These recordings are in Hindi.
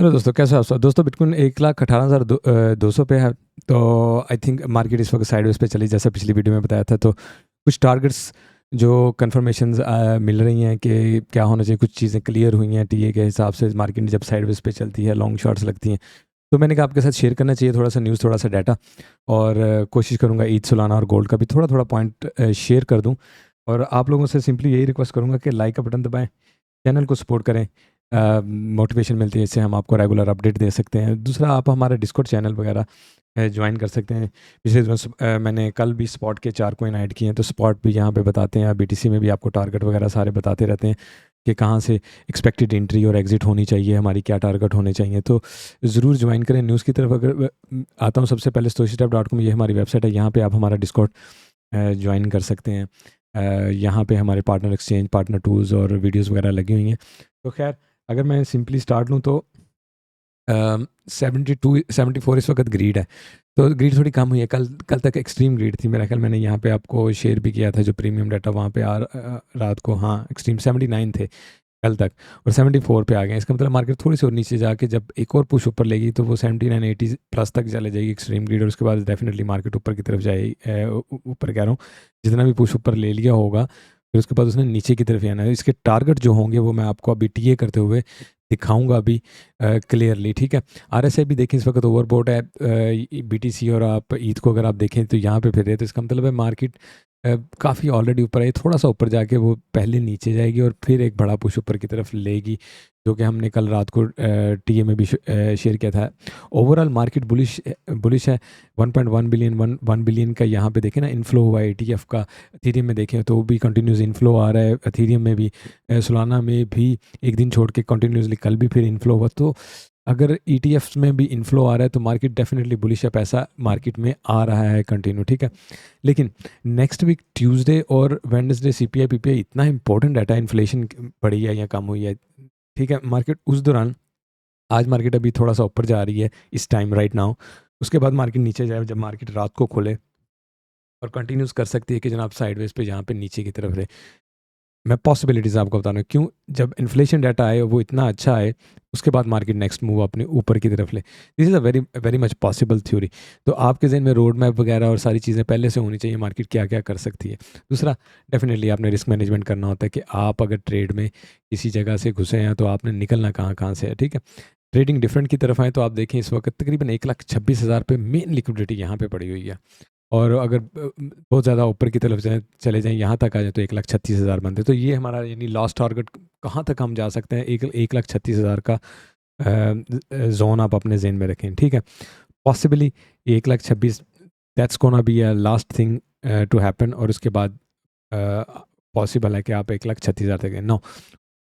हेलो दोस्तों, कैसे हो आप सब? दोस्तों, बिटकॉइन 1,18,200 पे है। तो आई थिंक मार्केट इस वक्त साइडवेज पे चली, जैसा पिछली वीडियो में बताया था। तो कुछ टारगेट्स जो कंफर्मेशंस मिल रही हैं कि क्या होना चाहिए, कुछ चीज़ें क्लियर हुई हैं टीए के हिसाब से। मार्केट जब साइडवेज पे चलती है, लॉन्ग शॉर्ट्स लगती हैं, तो मैंने कहा आपके साथ शेयर करना चाहिए थोड़ा सा न्यूज़, थोड़ा सा डाटा। और कोशिश करूँगा ईद, सोलाना और गोल्ड का भी थोड़ा थोड़ा पॉइंट शेयर कर दूँ। और आप लोगों से सिंपली यही रिक्वेस्ट करूँगा कि लाइक का बटन दबाएं, चैनल को सपोर्ट करें। मोटिवेशन मिलती है इससे, हम आपको रेगुलर अपडेट दे सकते हैं। दूसरा, आप हमारा डिस्कॉर्ड चैनल वगैरह ज्वाइन कर सकते हैं। पिछले दिनों मैंने कल भी स्पॉट के 4 कॉइन ऐड किए हैं, तो स्पॉट भी यहाँ पे बताते हैं। बीटीसी में भी आपको टारगेट वगैरह सारे बताते रहते हैं कि कहाँ से एक्सपेक्टेड एंट्री और एग्जिट होनी चाहिए, हमारी क्या टारगेट होने चाहिए। तो ज़रूर ज्वाइन करें। न्यूज़ की तरफ अगर आता हूँ, सबसे पहले stoichitap.com, ये हमारी वेबसाइट है। यहाँ पे आप हमारा डिस्कॉर्ड ज्वाइन कर सकते हैं। यहाँ पे हमारे पार्टनर एक्सचेंज, पार्टनर टूल्स और वीडियोस वगैरह लगी हुई हैं। तो खैर, अगर मैं सिंपली स्टार्ट लूँ तो 72-74 इस वक्त ग्रीड है। तो ग्रीड थोड़ी कम हुई है। कल कल तक एक्सट्रीम ग्रीड थी मेरा ख्याल। मैंने यहाँ पे आपको शेयर भी किया था जो प्रीमियम डाटा वहाँ पे रात को, हाँ, एक्सट्रीम 79 थे कल तक, और 74 पे आ गए। इसका मतलब मार्केट थोड़ी सी और नीचे जाके जब एक और पुश ऊपर लेगी तो वो 79-80 प्लस तक चले जाएगी एक्सट्रीम ग्रीड, और उसके बाद डेफिनेटली मार्केट ऊपर की तरफ जाएगी। ऊपर कह रहा हूँ, जितना भी पुश ऊपर ले लिया होगा, फिर उसके बाद उसने नीचे की तरफ ही आना है। इसके टारगेट जो होंगे वो मैं आपको अभी टीए करते हुए दिखाऊंगा अभी क्लियरली, ठीक है। आरएसआई भी देखें, इस वक्त ओवरबॉट है बीटीसी, और आप ईद को अगर आप देखें तो यहाँ पे फिर रहे, तो इसका मतलब है मार्केट काफ़ी ऑलरेडी ऊपर आई। थोड़ा सा ऊपर जाके वो पहले नीचे जाएगी और फिर एक बड़ा पुश ऊपर की तरफ लेगी, जो कि हमने कल रात को टीए में भी शेयर किया था। ओवरऑल मार्केट बुलिश बुलिश है। 1.1 बिलियन 1 बिलियन का यहाँ पे देखें ना इनफ्लो हुआ है ETF का। एथीरियम में देखें तो वो भी कंटिन्यूस इनफ्लो आ रहा है, एथीरियम में भी, सोलाना में भी एक दिन छोड़ के कंटिन्यूसली कल भी फिर इनफ्लो हुआ। तो अगर ETFs में भी इनफ्लो आ रहा है तो मार्केट डेफिनेटली बुलिश है, पैसा मार्केट में आ रहा है कंटिन्यू, ठीक है। लेकिन नेक्स्ट वीक ट्यूसडे और वेडनेसडे CPI PPI इतना इंपॉर्टेंट डाटा, इन्फ्लेशन बढ़ी है या कम हुई है, ठीक है, मार्केट उस दौरान, आज मार्केट अभी थोड़ा सा ऊपर जा रही है इस टाइम राइट नाउ, उसके बाद मार्केट नीचे जाए जब मार्केट रात को खोले, और कंटिन्यूस कर सकती है कि जनाब साइडवेज पे जहाँ पे नीचे की तरफ रहे। मैं पॉसिबिलिटीज़ आपको बता रहा हूँ क्यों। जब इन्फ्लेशन डाटा आए वो इतना अच्छा आए, उसके बाद मार्केट नेक्स्ट मूव अपने ऊपर की तरफ ले। This is a very very much possible theory. तो आपके जहन में रोड मैप वगैरह और सारी चीज़ें पहले से होनी चाहिए, मार्केट क्या क्या कर सकती है। दूसरा, डेफिनेटली आपने रिस्क मैनेजमेंट करना होता है कि आप अगर ट्रेड में किसी जगह से घुसे हैं तो आपने निकलना कहाँ कहाँ से है, ठीक है। ट्रेडिंग डिफरेंट की तरफ आए तो आप देखें इस वक्त तकरीबन 1,26,000 पे मेन लिक्विडिटी यहाँ पे पड़ी हुई है। और अगर बहुत ज़्यादा ऊपर की तरफ जाए, चले जाएँ, यहाँ तक आ जाए तो 1,36,000 बनते। तो ये हमारा यानी लास्ट टारगेट कहाँ तक हम जा सकते हैं, 1,36,000 का जोन आप अपने जेन में रखें, ठीक है। Possibly 1,26,000 that's gonna be a last thing to happen, और उसके बाद पॉसिबल है कि आप 1,36,000 तक नो,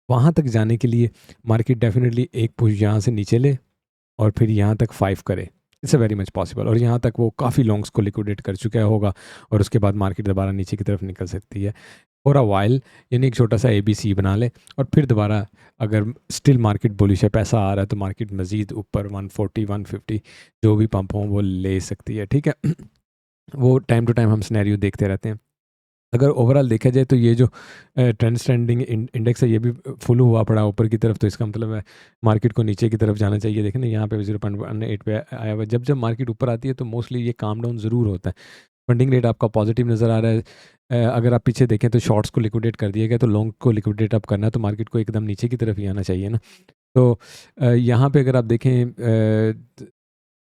वहाँ तक जाने के लिए मार्केट डेफिनेटली एक पुश यहाँ से नीचे ले और फिर यहाँ तक 5 करे। It's a very much possible, और यहाँ तक वो काफ़ी लॉन्ग्स को लिक्विडेट कर चुका होगा, और उसके बाद मार्केट दोबारा नीचे की तरफ निकल सकती है फॉर अ वाइल, यानी एक छोटा सा ABC बना ले, और फिर दोबारा अगर स्टिल मार्केट बुलिश है, पैसा आ रहा है, तो मार्केट मज़ीद ऊपर 140 150 जो भी पंप हों वो ले सकती है, ठीक है। वो टाइम टू टाइम हम सिनेरियो देखते रहते हैं। अगर ओवरऑल देखा जाए तो ये जो ट्रेंड स्टैंडिंग इंडेक्स है ये भी फुल हुआ पड़ा ऊपर की तरफ, तो इसका मतलब है मार्केट को नीचे की तरफ जाना चाहिए। देखें ना, यहाँ पे 0.18 पे आया हुआ है। जब जब मार्केट ऊपर आती है तो मोस्टली ये काम डाउन ज़रूर होता है। फंडिंग रेट आपका पॉजिटिव नज़र आ रहा है। अगर आप पीछे देखें तो शॉर्ट्स को लिक्विडेट कर दिया गया, तो लॉन्ग को लिक्विडेट अप करना है तो मार्केट को एकदम नीचे की तरफ ही आना चाहिए ना। तो यहाँ पे अगर आप देखें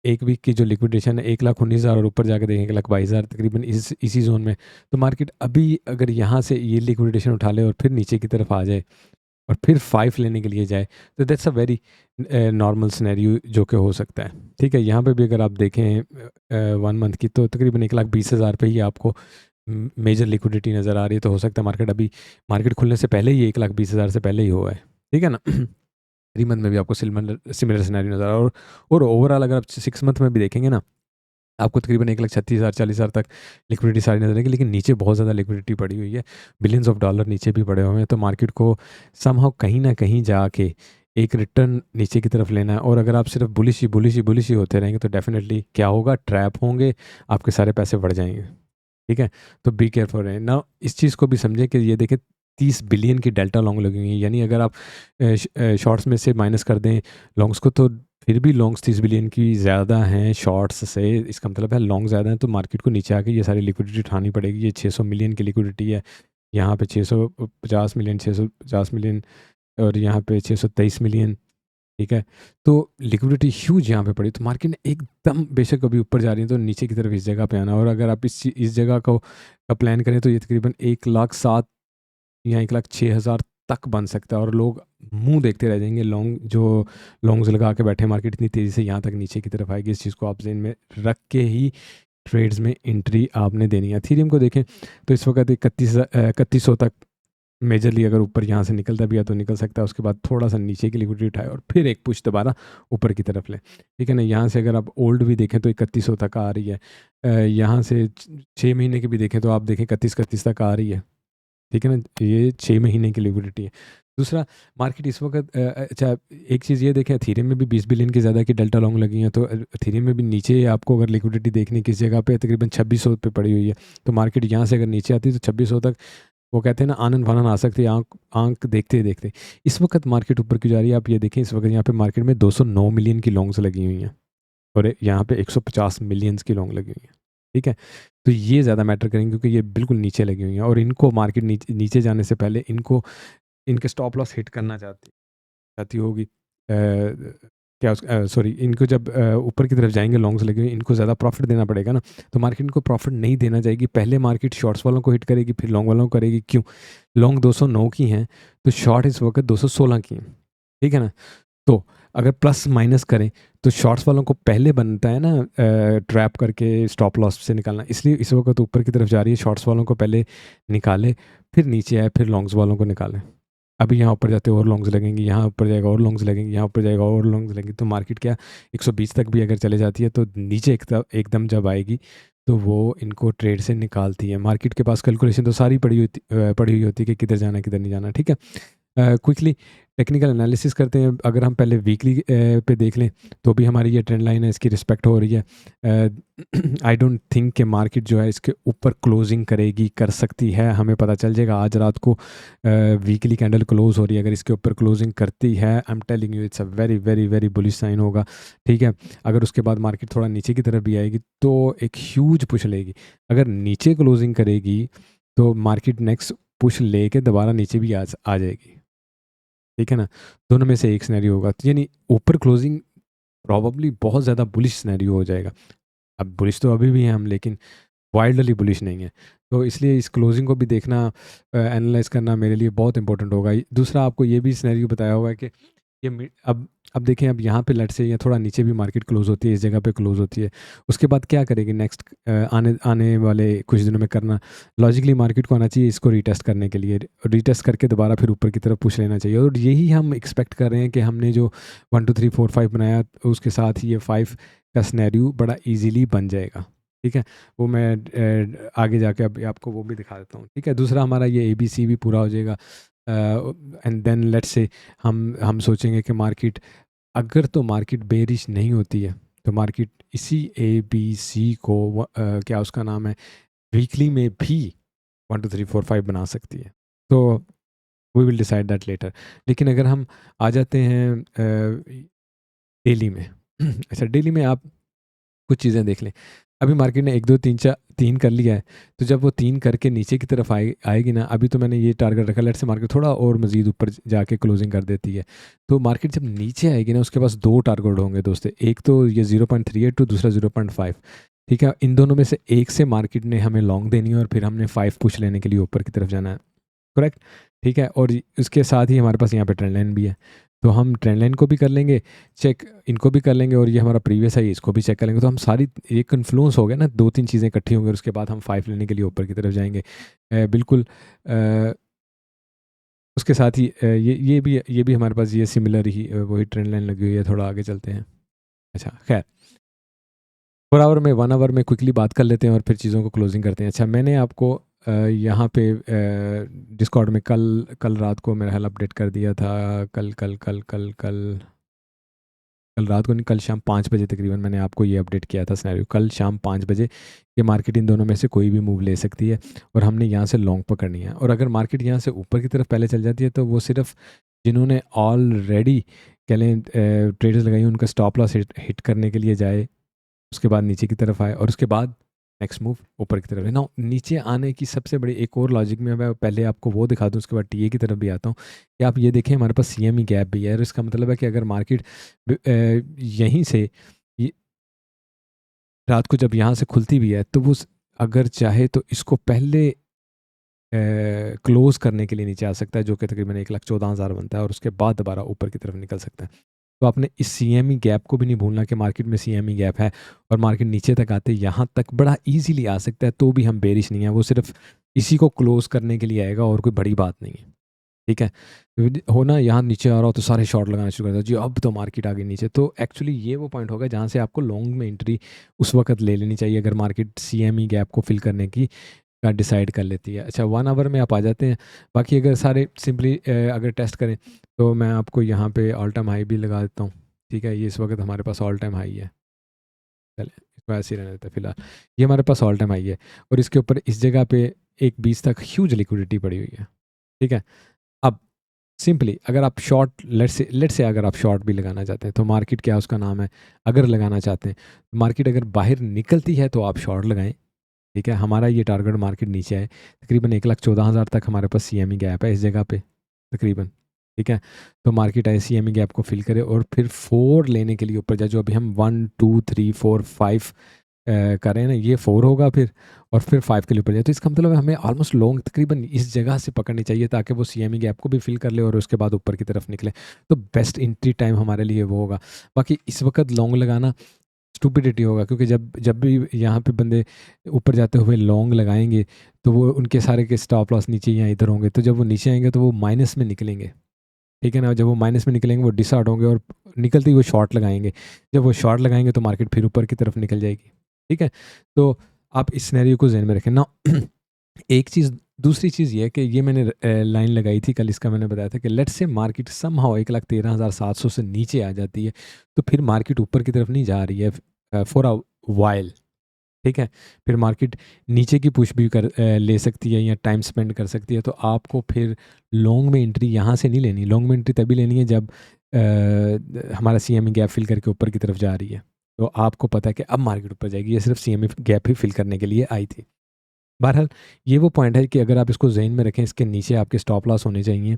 एक वीक की जो लिक्विडेशन है 1,19,000, और ऊपर जाके देखें 1,22,000 तकरीबन इसी जोन में। तो मार्केट अभी अगर यहाँ से ये लिक्विडेशन उठा ले और फिर नीचे की तरफ आ जाए और फिर 5 लेने के लिए जाए, तो that's a very normal scenario जो कि हो सकता है, ठीक है। यहाँ पे भी अगर आप देखें 1 मंथ की, तो तकरीबन 1,20,000 पे ही आपको मेजर लिक्विडिटी नज़र आ रही है। तो हो सकता है मार्केट खुलने से पहले ही 1,20,000 से पहले ही हुआ है, ठीक है ना। 3 मंथ में भी आपको सिमिलर सिनेरियो नज़र आ रहा है, और ओवरऑल अगर आप 6 मंथ में भी देखेंगे ना, आपको तकरीबन 1,36,000 40,000 तक लिक्विडिटी सारी नजर आएगी। लेकिन नीचे बहुत ज़्यादा लिक्विडिटी पड़ी हुई है, बिलियंस ऑफ डॉलर नीचे भी पड़े हुए हैं। तो मार्केट को समहाउ कहीं ना कहीं जाके एक रिटर्न नीचे की तरफ लेना है। और अगर आप सिर्फ बुलिश ही होते रहेंगे तो डेफिनेटली क्या होगा, ट्रैप होंगे, आपके सारे पैसे बढ़ जाएंगे, ठीक है। तो बी केयरफुल रहें ना, इस चीज़ को भी समझें कि ये देखें 30 बिलियन की डेल्टा लॉन्ग लगी हुई है। यानी अगर आप शॉर्ट्स में से माइनस कर दें लॉन्ग्स को, तो फिर भी लॉन्ग्स 30 बिलियन की ज़्यादा हैं शॉर्ट्स से। इसका मतलब है लॉन्ग ज़्यादा है, तो मार्केट को नीचे आके ये सारी लिक्विडिटी उठानी पड़ेगी। ये 600 मिलियन की लिक्विडिटी है, यहाँ पे 650 मिलियन, 650 मिलियन, और यहाँ पे 623 मिलियन। ठीक है, तो लिक्विडिटी ह्यूज यहाँ पे पड़ी, तो मार्केट ने एकदम, बेशक अभी ऊपर जा रही है तो नीचे की तरफ इस जगह पे आना। और अगर आप इस जगह को का प्लान करें तो ये तकरीबन 1,07,000 या 1,06,000 तक बन सकता है, और लोग मुंह देखते रह जाएंगे। लॉन्ग्स लगा के बैठे, मार्केट इतनी तेज़ी से यहाँ तक नीचे की तरफ आएगी, इस चीज़ को आप ज़हन में रख के ही ट्रेड्स में एंट्री आपने देनी है। इथेरियम को देखें तो इस वक्त 3100 तक मेजरली अगर ऊपर यहाँ से निकलता भी है तो निकल सकता है, उसके बाद थोड़ा सा नीचे की लिक्विडिटी उठाए और फिर एक पुश दोबारा ऊपर की तरफ ले। ठीक है ना, यहाँ से अगर आप ओल्ड भी देखें तो 3100 तक आ रही है। यहाँ से 6 महीने की भी देखें तो आप देखें 31 तक आ रही है। ठीक है ना, ये 6 महीने की लिक्विडिटी है। दूसरा, मार्केट इस वक्त अच्छा, एक चीज़ ये देखें, एथेरियम में भी 20 बिलियन की ज़्यादा की डेल्टा लॉन्ग लगी हैं, तो एथेरियम में भी नीचे आपको अगर लिक्विडिटी देखनी किस जगह पे, तकरीबन 2600 पे पड़ी हुई है। तो मार्केट यहाँ से अगर नीचे आती है तो 2600 तक, वो कहते हैं ना, आनंद फानन आ सकती है आंख देखते देखते। इस वक्त मार्केट ऊपर क्यों जा रही है, आप ये देखें, इस वक्त यहाँ पे मार्केट में 209 मिलियन की लॉन्ग्स लगी हुई हैं, और यहाँ पे 150 मिलियंस की लॉन्ग लगी हुई है। ठीक है, तो ये ज़्यादा मैटर करेंगे क्योंकि ये बिल्कुल नीचे लगी हुई हैं, और इनको मार्केट नीचे जाने से पहले इनके स्टॉप लॉस हिट करना चाहती होगी। क्या सॉरी, इनको जब ऊपर की तरफ जाएंगे लॉन्ग्स लगे हुए, इनको ज़्यादा प्रॉफिट देना पड़ेगा ना, तो मार्केट इनको प्रॉफिट नहीं देना चाहेगी। पहले मार्केट शॉर्ट्स वालों को हिट करेगी, फिर लॉन्ग वालों को करेगी। क्यों? लॉन्ग 209 की हैं तो शॉर्ट इस वक्त 216 की हैं। ठीक है ना, तो अगर प्लस माइनस करें तो शॉर्ट्स वालों को पहले बनता है ना ट्रैप करके स्टॉप लॉस से निकालना, इसलिए इस वक्त ऊपर की तरफ जा रही है। शॉर्ट्स वालों को पहले निकाले, फिर नीचे आए, फिर लॉन्ग्स वालों को निकालें। अभी यहाँ ऊपर जाते और लॉन्ग्स लगेंगी, यहाँ ऊपर जाएगा और लॉन्ग्स लगेंगी, यहाँ ऊपर जाएगा और लॉन्ग्स लगेंगी, तो मार्केट क्या 120 तक भी अगर चले जाती है तो नीचे एकदम जब आएगी तो वो इनको ट्रेड से निकालती है। मार्केट के पास कैलकुलेशन तो सारी पड़ी हुई होती है कि किधर जाना किधर नहीं जाना। ठीक है, क्विकली टेक्निकल एनालिसिस करते हैं। अगर हम पहले वीकली पे देख लें तो भी हमारी ये ट्रेंड लाइन है, इसकी रिस्पेक्ट हो रही है। आई डोंट थिंक कि मार्केट जो है इसके ऊपर क्लोजिंग करेगी, कर सकती है, हमें पता चल जाएगा। आज रात को वीकली कैंडल क्लोज हो रही है, अगर इसके ऊपर क्लोजिंग करती है, I am telling you it's a very very very bullish sign होगा। ठीक है, अगर उसके बाद मार्केट थोड़ा नीचे की तरफ भी आएगी तो एक ह्यूज पुश लेगी। अगर नीचे क्लोजिंग करेगी तो मार्केट नेक्स्ट पुश लेके दोबारा नीचे भी आ जाएगी। ठीक है ना, दोनों में से एक सिनेरियो होगा, तो यानी ऊपर क्लोजिंग प्रॉबली बहुत ज़्यादा बुलिश सिनेरियो हो जाएगा। अब बुलिश तो अभी भी हैं हम, लेकिन वाइल्डली बुलिश नहीं है, तो इसलिए इस क्लोजिंग को भी देखना, एनालाइज करना मेरे लिए बहुत इंपॉर्टेंट होगा। दूसरा, आपको ये भी सिनेरियो बताया होगा कि अब देखें, अब यहाँ पे लेट से या थोड़ा नीचे भी मार्केट क्लोज होती है, इस जगह पे क्लोज होती है, उसके बाद क्या करेगी नेक्स्ट, आने वाले कुछ दिनों में करना लॉजिकली मार्केट को आना चाहिए इसको रीटेस्ट करने के लिए, रीटेस्ट करके दोबारा फिर ऊपर की तरफ पुश लेना चाहिए। और यही हम एक्सपेक्ट कर रहे हैं कि हमने जो 1 2 3 4 5 बनाया, उसके साथ ही ये 5 का सिनेरियो बड़ा ईजीली बन जाएगा। ठीक है, वो मैं आगे जाके अब आपको वो भी दिखा देता हूँ। ठीक है, दूसरा हमारा ये ABC भी पूरा हो जाएगा, एंड देन लेट्स से हम सोचेंगे कि मार्केट, अगर तो मार्केट बेरिश नहीं होती है तो मार्केट इसी ABC को क्या उसका नाम है, वीकली में भी 1 2 3 4 5 बना सकती है। तो we will decide that later. लेकिन अगर हम आ जाते हैं डेली में अच्छा, डेली में आप कुछ चीज़ें देख लें। अभी मार्केट ने 1 2 3 4 3 कर लिया है, तो जब वो 3 करके नीचे की तरफ आएगी ना, अभी तो मैंने ये टारगेट रखा, लेट से मार्केट थोड़ा और मज़ीद ऊपर जाके क्लोजिंग कर देती है, तो मार्केट जब नीचे आएगी ना, उसके पास 2 टारगेट होंगे दोस्तों, एक तो ये 0.38 टू दूसरा 0.5। ठीक है, इन दोनों में से एक से मार्केट ने हमें लॉन्ग देनी है और फिर हमने 5 पुश लेने के लिए ऊपर की तरफ जाना है। करेक्ट? ठीक है, और इसके साथ ही हमारे पास यहाँ पे ट्रेंड लाइन भी है, तो हम ट्रेंड लाइन को भी कर लेंगे चेक, इनको भी कर लेंगे, और ये हमारा प्रीवियस है इसको भी चेक कर लेंगे। तो हम सारी एक इन्फ्लुएंस हो गया ना, 2 3 चीज़ें इकट्ठी होंगी, और उसके बाद हम 5 लेने के लिए ऊपर की तरफ जाएंगे। बिल्कुल उसके साथ ही ये भी हमारे पास ये सिमिलर ही वही ट्रेंड लाइन लगी हुई है। थोड़ा आगे चलते हैं। अच्छा, खैर 4 आवर में 1 आवर में क्विकली बात कर लेते हैं और फिर चीज़ों को क्लोजिंग करते हैं। अच्छा, मैंने आपको यहाँ पे डिस्कॉर्ड में कल रात को मेरा हाल अपडेट कर दिया था। कल कल रात को नहीं, कल शाम 5 बजे तकरीबन मैंने आपको ये अपडेट किया था सिनेरियो। कल शाम 5 बजे ये मार्केट इन दोनों में से कोई भी मूव ले सकती है और हमने यहाँ से लॉन्ग पकड़नी है। और अगर मार्केट यहाँ से ऊपर की तरफ पहले चल जाती है तो वो सिर्फ जिन्होंने ऑलरेडी कह लें ट्रेडर्स लगाई उनका स्टॉप लॉस हिट करने के लिए जाए, उसके बाद नीचे की तरफ आए और उसके बाद नेक्स्ट मूव ऊपर की तरफ है ना। नीचे आने की सबसे बड़ी एक और लॉजिक में मैं पहले आपको वो दिखा दूँ, उसके बाद टीए की तरफ भी आता हूँ कि आप ये देखें हमारे पास सीएमई गैप भी है। और इसका मतलब है कि अगर मार्केट यहीं से रात को जब यहाँ से खुलती भी है तो वो अगर चाहे तो इसको पहले क्लोज करने के लिए नीचे आ सकता है, जो कि तकरीबन 1,14,000 बनता है, और उसके बाद दोबारा ऊपर की तरफ निकल सकता है। तो आपने इस सीएमई गैप को भी नहीं भूलना कि मार्केट में सीएमई गैप है और मार्केट नीचे तक आते यहाँ तक बड़ा इजीली आ सकता है, तो भी हम बेरिश नहीं है। वो सिर्फ इसी को क्लोज करने के लिए आएगा और कोई बड़ी बात नहीं है, ठीक है। हो ना, यहाँ नीचे आ रहा हो तो सारे शॉर्ट लगाना शुरू कर दो जी, अब तो मार्केट आ गई नीचे। तो एक्चुअली ये वो पॉइंट होगा जहाँ से आपको लॉन्ग में एंट्री उस वक्त ले लेनी चाहिए अगर मार्केट सीएमई गैप को फिल करने की का डिसाइड कर लेती है। अच्छा, 1 आवर में आप आ जाते हैं। बाकी अगर सारे सिंपली अगर टेस्ट करें तो मैं आपको यहाँ पे ऑल टाइम हाई भी लगा देता हूँ, ठीक है। ये इस वक्त हमारे पास ऑल टाइम हाई है, चले इसको ऐसे ही रहने देते हैं फिलहाल। ये हमारे पास ऑल टाइम हाई है और इसके ऊपर इस जगह पे 1.20 तक ह्यूज लिक्विडिटी पड़ी हुई है, ठीक है। अब सिंपली अगर आप शॉर्ट लेट से अगर आप शॉर्ट भी लगाना चाहते हैं तो मार्केट क्या उसका नाम है, अगर लगाना चाहते हैं मार्केट अगर बाहर निकलती है तो आप शॉर्ट लगाएं, ठीक है। हमारा ये टारगेट मार्केट नीचे है तकरीबन 1,14,000 तक हमारे पास सीएमई गैप है इस जगह पे तकरीबन, ठीक है। तो मार्केट आए सीएमई गैप को फिल करे और फिर 4 लेने के लिए ऊपर जाए, जो अभी हम 1 2 3 4 5 कर रहे हैं ना, ये 4 होगा फिर 5 के लिए ऊपर जाए। तो इसका मतलब है हमें ऑलमोस्ट लॉन्ग तकरीबन इस जगह से पकड़नी चाहिए ताकि वो सीएमई गैप को भी फिल कर ले और उसके बाद ऊपर की तरफ निकले। तो बेस्ट एंट्री टाइम हमारे लिए वो होगा। बाकी इस वक्त लॉन्ग लगाना स्टूपिडिटी होगा, क्योंकि जब जब भी यहाँ पे बंदे ऊपर जाते हुए लॉन्ग लगाएंगे तो वो उनके सारे के स्टॉप लॉस नीचे या इधर होंगे, तो जब वो नीचे आएंगे तो वो माइनस में निकलेंगे, ठीक है ना। जब वो माइनस में निकलेंगे वो डिसऑर्ड होंगे और निकलते ही वो शॉर्ट लगाएंगे। जब वो शॉर्ट लगाएंगे तो मार्केट फिर ऊपर की तरफ निकल जाएगी, ठीक है। तो आप इस सिनेरियो को ज़हन में रखें ना। एक चीज़, दूसरी चीज़ ये है कि ये मैंने लाइन लगाई थी कल, इसका मैंने बताया था कि लेट्स से मार्केट समहाउ 1,13,700 से नीचे आ जाती है तो फिर मार्केट ऊपर की तरफ नहीं जा रही है फॉर अ वाइल, ठीक है। फिर मार्केट नीचे की पुश भी ले सकती है या टाइम स्पेंड कर सकती है। तो आपको फिर लॉन्ग में एंट्री यहाँ से नहीं लेनी। लॉन्ग में एंट्री तभी लेनी है जब हमारा सीएमई गैप फिल करके ऊपर की तरफ जा रही है, तो आपको पता है कि अब मार्केट ऊपर जाएगी। ये सिर्फ सीएमई गैप ही फिल करने के लिए आई थी। बहरहाल ये वो पॉइंट है कि अगर आप इसको जहन में रखें, इसके नीचे आपके स्टॉप लॉस होने चाहिए।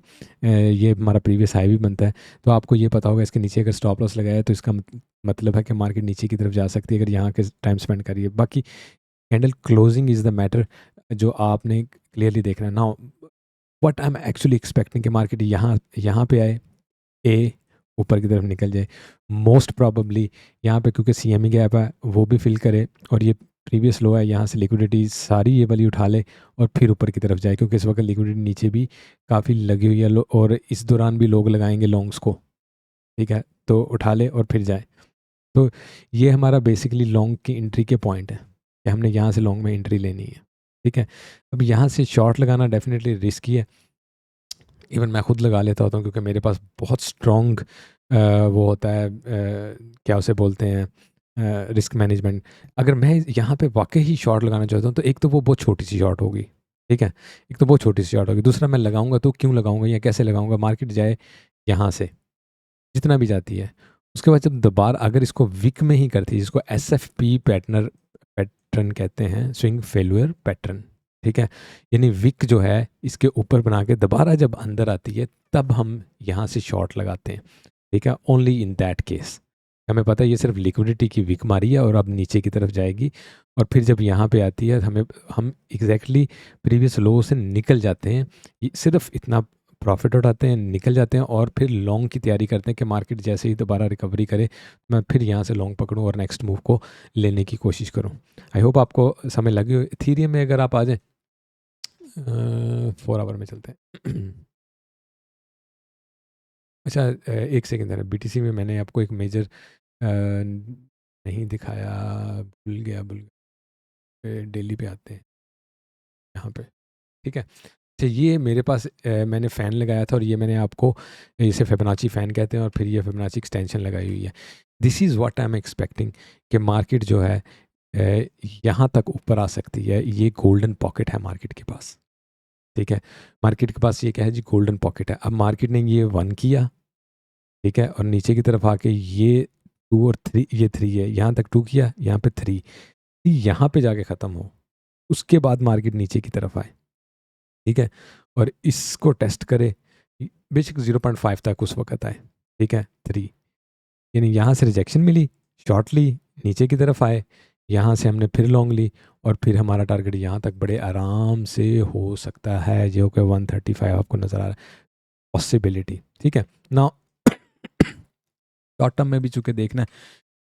ये हमारा प्रीवियस हाई भी बनता है, तो आपको ये पता होगा इसके नीचे अगर स्टॉप लॉस लगाया है तो इसका मतलब है कि मार्केट नीचे की तरफ जा सकती है अगर यहाँ के टाइम स्पेंड करिए। बाकी candle closing is the matter जो आपने क्लियरली देखना है। Now what I am actually expecting कि मार्केट यहाँ यहाँ पे आए, ए ऊपर की तरफ निकल जाए मोस्ट प्रॉबली यहाँ पे, क्योंकि सीएमई गैप है वो भी फिल करे और ये प्रीवियस लो है, यहाँ से लिक्विडिटी सारी ये वाली उठा ले और फिर ऊपर की तरफ जाए, क्योंकि इस वक्त लिक्विडिटी नीचे भी काफ़ी लगी हुई है और इस दौरान भी लोग लगाएंगे लॉन्ग्स को, ठीक है। तो उठा ले और फिर जाए। तो ये हमारा बेसिकली लॉन्ग की एंट्री के पॉइंट है कि हमने यहाँ से लॉन्ग में एंट्री लेनी है, ठीक है। अब यहाँ से शॉर्ट लगाना डेफिनेटली रिस्की है। इवन मैं खुद लगा लेता होता हूँ क्योंकि मेरे पास बहुत स्ट्रॉन्ग वो होता है क्या उसे बोलते हैं रिस्क मैनेजमेंट। अगर मैं यहाँ पे वाकई ही शॉर्ट लगाना चाहता हूँ तो एक तो वो बहुत छोटी सी शॉर्ट होगी, ठीक है। एक तो बहुत छोटी सी शॉर्ट होगी, दूसरा मैं लगाऊंगा तो क्यों लगाऊंगा या कैसे लगाऊंगा, मार्केट जाए यहाँ से जितना भी जाती है, उसके बाद जब दोबारा अगर इसको विक में ही करती है, जिसको SFP पैटर्न कहते हैं, स्विंग फेलुअर पैटर्न, ठीक है। यानी विक जो है इसके ऊपर बना के दोबारा जब अंदर आती है तब हम यहाँ से शॉर्ट लगाते हैं, ठीक है। ओनली इन दैट केस हमें पता है ये सिर्फ लिक्विडिटी की विक मारी है और अब नीचे की तरफ जाएगी और फिर जब यहाँ पे आती है हम एग्जैक्टली प्रीवियस लो से निकल जाते हैं। सिर्फ इतना प्रॉफिट उठाते हैं, निकल जाते हैं और फिर लॉन्ग की तैयारी करते हैं कि मार्केट जैसे ही दोबारा रिकवरी करे मैं फिर यहाँ से लॉन्ग पकड़ूँ और नेक्स्ट मूव को लेने की कोशिश करूँ। आई होप आपको समय लगी हो। इथीरियम में अगर आप आ जाएं 4 आवर में चलते हैं। अच्छा, एक सेकेंड है, BTC में मैंने आपको एक मेजर नहीं दिखाया, भूल गया डेली पे आते हैं यहाँ पे, ठीक है। अच्छा, ये मेरे पास मैंने फ़ैन लगाया था और ये मैंने आपको, इसे फिबोनाची फ़ैन कहते हैं और फिर ये फिबोनाची एक्सटेंशन लगाई हुई है। This is what I am expecting कि मार्केट जो है यहाँ तक ऊपर आ सकती है। ये गोल्डन पॉकेट है मार्केट के पास, ठीक है। मार्केट के पास ये क्या है जी, गोल्डन पॉकेट है। अब मार्केट ने ये 1 किया, ठीक है, और नीचे की तरफ आके ये 2 और 3, ये 3 है, यहाँ तक 2 किया, यहाँ पे 3, यहाँ पे जाके ख़त्म हो, उसके बाद मार्केट नीचे की तरफ आए, ठीक है, और इसको टेस्ट करे, बेशक 0.5 तक उस वक्त आए, ठीक है, 3, यानी यहाँ से रिजेक्शन मिली, शॉर्ट ली, नीचे की तरफ आए, यहाँ से हमने फिर लॉन्ग ली और फिर हमारा टारगेट यहाँ तक बड़े आराम से हो सकता है, जो कि 135 आपको नज़र आ रहा है, पॉसिबिलिटी, ठीक है ना। शॉर्ट टर्म में भी चूँकि देखना है,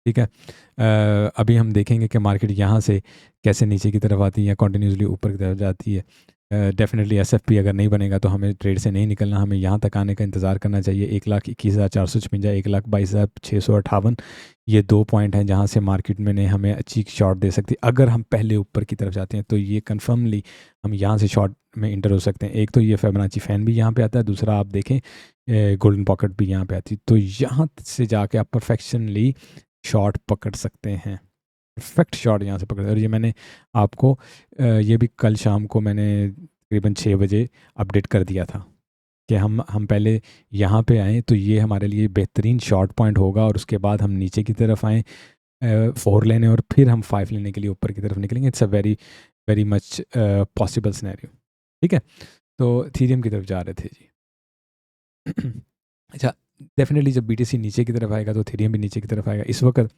ठीक है। अभी हम देखेंगे कि मार्केट यहाँ से कैसे नीचे की तरफ आती है या कंटिन्यूसली ऊपर की तरफ जाती है। डेफिनेटली एसएफपी अगर नहीं बनेगा तो हमें ट्रेड से नहीं निकलना, हमें यहाँ तक आने का इंतज़ार करना चाहिए। 1,21,456, 1,22,658, ये 2 पॉइंट हैं जहाँ से मार्केट में ने हमें अच्छी शॉर्ट दे सकती है। अगर हम पहले ऊपर की तरफ जाते हैं तो ये कन्फर्मली हम यहाँ से शॉर्ट में इंटर हो सकते हैं। एक तो ये फिबोनाची फैन भी यहाँ पे आता है, दूसरा आप देखें गोल्डन पॉकेट भी यहाँ पे आती है, तो यहाँ से जाके आप परफेक्शनली शॉर्ट पकड़ सकते हैं, परफेक्ट शॉट यहाँ से पकड़। और ये मैंने आपको ये भी कल शाम को मैंने तकरीबन 6 बजे अपडेट कर दिया था कि हम पहले यहाँ पे आएँ तो ये हमारे लिए बेहतरीन शॉर्ट पॉइंट होगा, और उसके बाद हम नीचे की तरफ आएँ 4 लेने, और फिर हम 5 लेने के लिए ऊपर की तरफ निकलेंगे। It's a very very much possible scenario, ठीक है। तो थीरियम की तरफ जा रहे थे जी। अच्छा, डेफिनेटली जब बीटीसी नीचे की तरफ आएगा तो थीरियम भी नीचे की तरफ आएगा। इस वक्त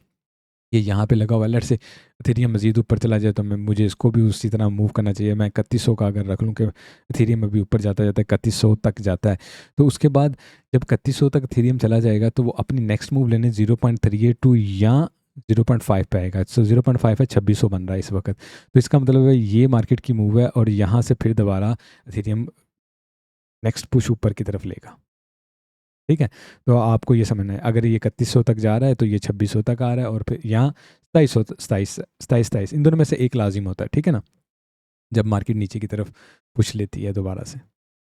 ये यहाँ पे लगा हुआ है, लेट से इथेरियम मज़ीद ऊपर चला जाए तो मुझे इसको भी उसी तरह मूव करना चाहिए। मैं 3100 का अगर रख लूँ कि इथेरियम अभी ऊपर जाता जाता है 3100 तक जाता है, तो उसके बाद जब 3100 तक इथेरियम चला जाएगा तो वो अपनी नेक्स्ट मूव लेने 0.382 या 0.5 पे आएगा। सो 0.5 है, 2600 बन रहा है इस वक्त। तो इसका मतलब है ये मार्केट की मूव है और यहाँ से फिर दोबारा इथेरियम नेक्स्ट पुश ऊपर की तरफ लेगा, ठीक है। तो आपको ये समझना है, अगर ये 3100 तक जा रहा है तो ये 2600 तक आ रहा है, और फिर यहाँ 2700 इन दोनों में से एक लाजिम होता है, ठीक है ना, जब मार्केट नीचे की तरफ पुश लेती है दोबारा से।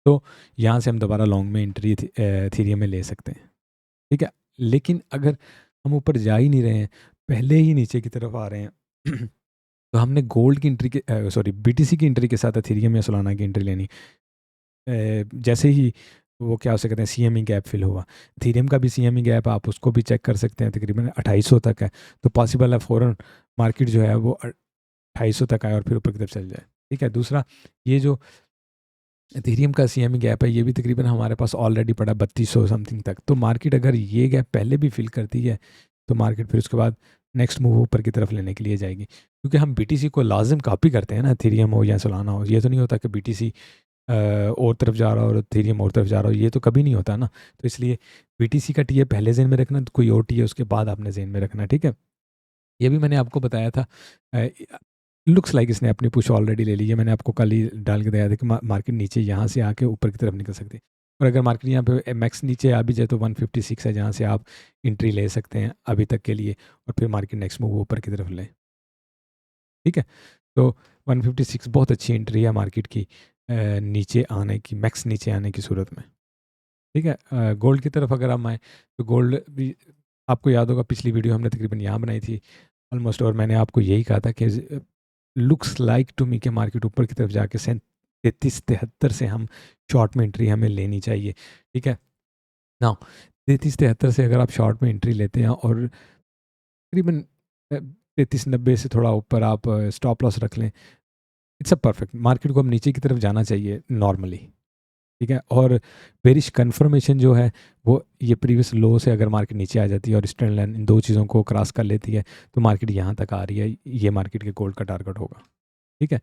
तो यहाँ से हम दोबारा लॉन्ग में एंट्री थीरियम में ले सकते हैं, ठीक है। लेकिन अगर हम ऊपर जा ही नहीं रहे हैं, पहले ही नीचे की तरफ आ रहे हैं तो हमने गोल्ड की एंट्री के सॉरी बीटीसी की एंट्री के साथ एथेरियम या सोलाना की एंट्री लेनी। जैसे ही वो क्या हो सकते हैं, सीएमई गैप फिल हुआ, इथेरियम का भी सीएमई गैप आप उसको भी चेक कर सकते हैं, तकरीबन 2800 तक है। तो पॉसिबल है फ़ौरन मार्केट जो है वो 2800 तक आए और फिर ऊपर की तरफ चल जाए, ठीक है। दूसरा, ये जो इथेरियम का सीएमई गैप है ये भी तकरीबन हमारे पास ऑलरेडी पड़ा 3200 समथिंग तक। तो मार्केट अगर ये गैप पहले भी फिल करती है तो मार्केट फिर उसके बाद नेक्स्ट मूव ऊपर की तरफ लेने के लिए जाएगी, क्योंकि हम बीटीसी को लाजिम कॉपी करते हैं ना, इथेरियम हो या सोलाना हो। ये तो नहीं होता कि बीटीसी और तरफ जा रहा हो और इथेरियम और तरफ जा रहा हो, ये तो कभी नहीं होता ना। तो इसलिए बीटीसी का टीए पहले जेन में रखना, तो कोई और टीए उसके बाद आपने जेन में रखना, ठीक है। ये भी मैंने आपको बताया था। लुक्स लाइक इसने अपनी पुश ऑलरेडी ले ली है, मैंने आपको कल ही डाल के दिया था कि मार्केट नीचे यहाँ से आके ऊपर की तरफ निकल सकती है। और अगर मार्केट यहाँ पे मैक्स नीचे आ भी जाए तो 156 है जहाँ से आप एंट्री ले सकते हैं अभी तक के लिए, और फिर मार्केट नेक्स्ट मूव ऊपर की तरफ लें, ठीक है। तो 156 बहुत अच्छी एंट्री है मार्केट की नीचे आने की, मैक्स नीचे आने की सूरत में, ठीक है। गोल्ड की तरफ अगर हम आए तो गोल्ड भी आपको याद होगा, पिछली वीडियो हमने तकरीबन यहाँ बनाई थी ऑलमोस्ट, और मैंने आपको यही कहा था कि लुक्स लाइक टू मी के मार्केट ऊपर की तरफ जाके 3373 से हम शॉर्ट में एंट्री हमें लेनी चाहिए, ठीक है ना। 3373 से अगर आप शॉर्ट में एंट्री लेते हैं और तकरीबन 3390 से थोड़ा ऊपर आप स्टॉप लॉस रख लें, इट्स अ परफेक्ट। मार्केट को अब नीचे की तरफ जाना चाहिए नॉर्मली, ठीक है। और बेरिश कन्फर्मेशन जो है वो ये प्रीवियस लो से अगर मार्केट नीचे आ जाती है और स्ट्रेंड लाइन इन दो चीज़ों को क्रॉस कर लेती है तो मार्केट यहाँ तक आ रही है, ये मार्केट के गोल्ड का टारगेट होगा, ठीक है।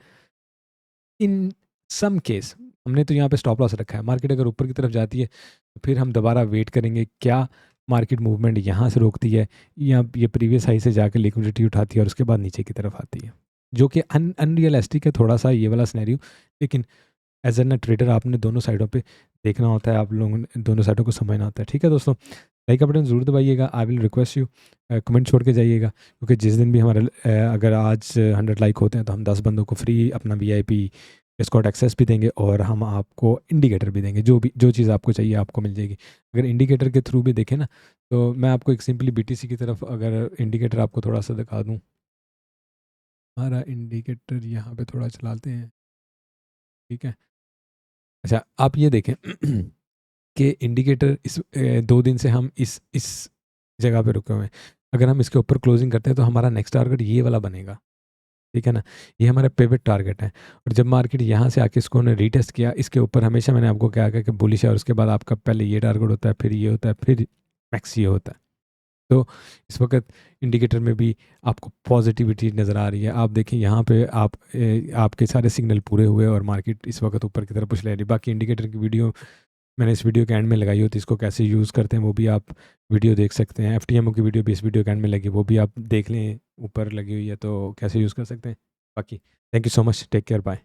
इन सम केस हमने तो यहाँ पे स्टॉप लॉस रखा है, मार्केट अगर ऊपर की तरफ जाती है तो फिर हम दोबारा वेट करेंगे क्या मार्केट मूवमेंट यहाँ से रोकती है या ये प्रीवियस हाई से जाकर लिक्विडिटी उठाती है और उसके बाद नीचे की तरफ आती है, जो कि अनरियलिस्टिक है थोड़ा सा ये वाला सिनेरियो। लेकिन एज एन ट्रेडर आपने दोनों साइडों पे देखना होता है, आप लोगों ने दोनों साइडों को समझना होता है, ठीक है दोस्तों। लाइक का बटन ज़रूर दबाइएगा, I will request you comment छोड़ के जाइएगा, क्योंकि जिस दिन भी हमारे अगर आज 100 लाइक होते हैं तो हम 10 बंदों को फ्री अपना VIP डिस्कॉर्ड एक्सेस भी देंगे और हम आपको इंडिकेटर भी देंगे, जो चीज़ आपको चाहिए आपको मिल जाएगी। अगर इंडिकेटर के थ्रू भी देखें ना, तो मैं आपको एक सिंपली बीटीसी की तरफ अगर इंडिकेटर आपको थोड़ा सा दिखा दूँ, हमारा इंडिकेटर यहाँ पे थोड़ा चलाते हैं, ठीक है। अच्छा आप ये देखें कि इंडिकेटर 2 दिन से हम इस जगह पे रुके हुए हैं। अगर हम इसके ऊपर क्लोजिंग करते हैं तो हमारा नेक्स्ट टारगेट ये वाला बनेगा, ठीक है ना। ये हमारा पिवट टारगेट है। और जब मार्केट यहाँ से आके इसको उन्होंने रीटेस्ट किया, इसके ऊपर हमेशा मैंने आपको क्या कहा कि बुलिश है, और उसके बाद आपका पहले ये टारगेट होता है, फिर ये होता है, फिर मैक्स ये होता है। तो इस वक्त इंडिकेटर में भी आपको पॉजिटिविटी नज़र आ रही है। आप देखें यहाँ पे आपके सारे सिग्नल पूरे हुए और मार्केट इस वक्त ऊपर की तरफ पुश ले रही। बाकी इंडिकेटर की वीडियो मैंने इस वीडियो के एंड में लगाई होती, इसको कैसे यूज़ करते हैं वो भी आप वीडियो देख सकते हैं। एफटीएमओ की वीडियो भी इस वीडियो के एंड में लगी, वो भी आप देख लें, ऊपर लगी हुई है, तो कैसे यूज़ कर सकते हैं। बाकी thank you so much, take care, bye.